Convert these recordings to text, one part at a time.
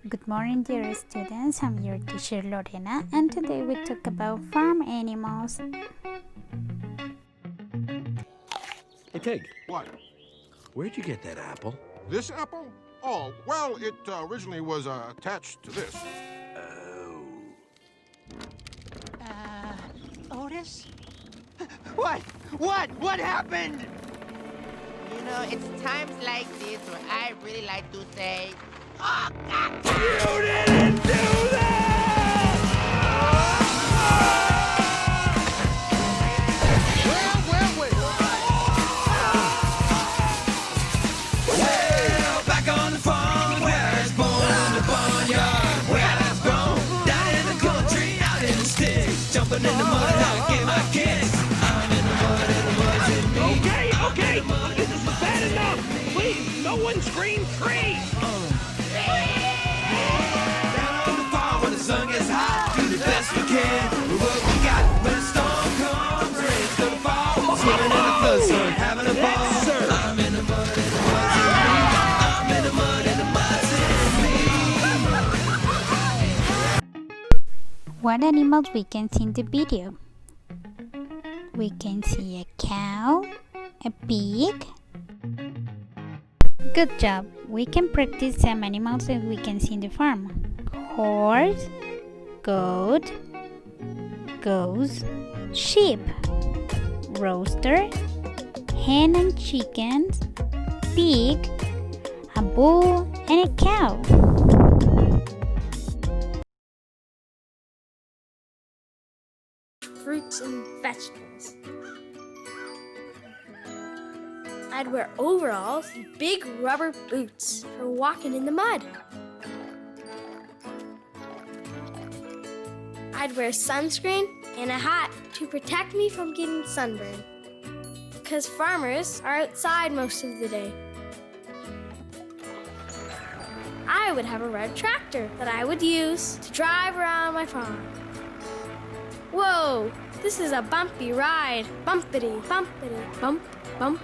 Good morning, dear students. I'm your teacher Lorena, and today we talk about farm animals. Hey, Pig, What? where'd you get that apple? This apple? Oh, well, it originally was attached to this. Oh. Otis? What happened? You know, it's times like this where I really like to say, Oh, God! You didn't do that! Well, back on the farm where I was born, the barnyard where I was born, down in the country, out in the sticks, jumping in the mud, I get my kicks. I'm in the mud, and the mud's in me. Okay, this is bad enough! Please, no one scream free! Down on the farm where the sun gets hot, do the best we can with what we got. When a storm comes, rain's gonna fall, swimming in the flood, sun, having a ball. I'm in the mud, and the mud's in me. I'm in the mud, and the mud's in me. What animals we can see in the video? We can see a cow, a pig. Good job. We can practice some animals that we can see in the farm. Horse, goat, goose, sheep, rooster, hen and chickens, pig, a bull, and a cow. Fruits and vegetables. I'd wear overalls and big rubber boots for walking in the mud. I'd wear sunscreen and a hat to protect me from getting sunburned, because farmers are outside most of the day. I would have a red tractor that I would use to drive around my farm. Whoa, this is a bumpy ride. Bumpity, bumpity, bump, bump.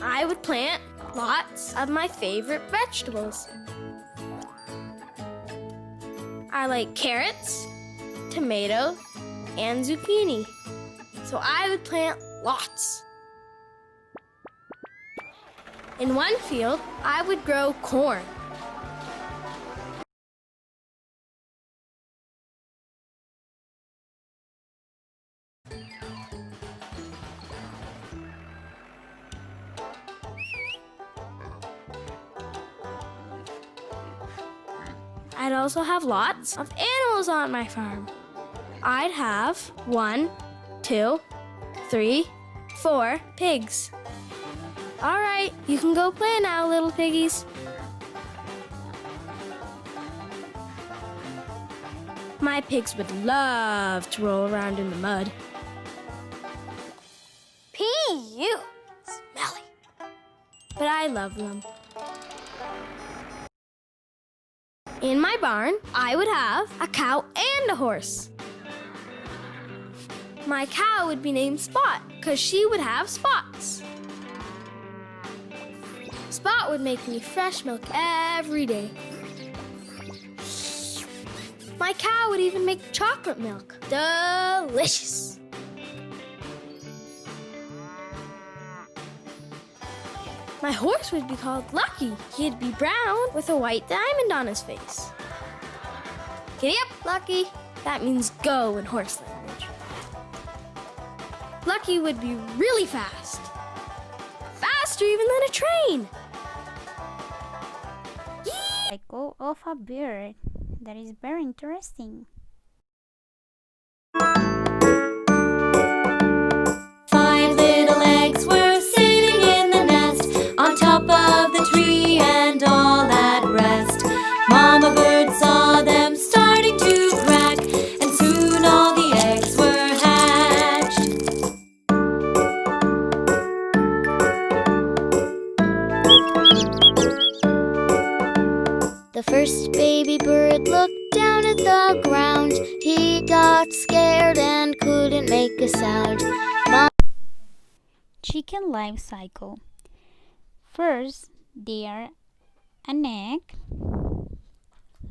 I would plant lots of my favorite vegetables. I like carrots, tomatoes, and zucchini. So I would plant lots. In one field, I would grow corn. I'd also have lots of animals on my farm. I'd have 1, 2, 3, 4 pigs. All right, you can go play now, little piggies. My pigs would love to roll around in the mud. Pee-you, smelly. But I love them. In my barn, I would have a cow and a horse. My cow would be named Spot because she would have spots. Spot would make me fresh milk every day. My cow would even make chocolate milk. Delicious. My horse would be called Lucky. He'd be brown with a white diamond on his face. Giddy up, Lucky. That means go in horse language. Lucky would be really fast. Faster even than a train. Cycle of a bird. That is very interesting. 5 little eggs were sitting in the nest, on top of the tree and all at rest. Mama bird saw them starting to crack, and soon all the eggs were hatched. The first baby bird looked down at the ground. He got scared and couldn't make a sound. Chicken life cycle. First, they are an egg,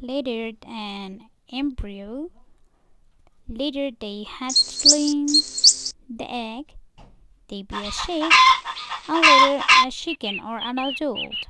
later an embryo, later they hatchling the egg, they be a sheep, and later a chicken or an adult.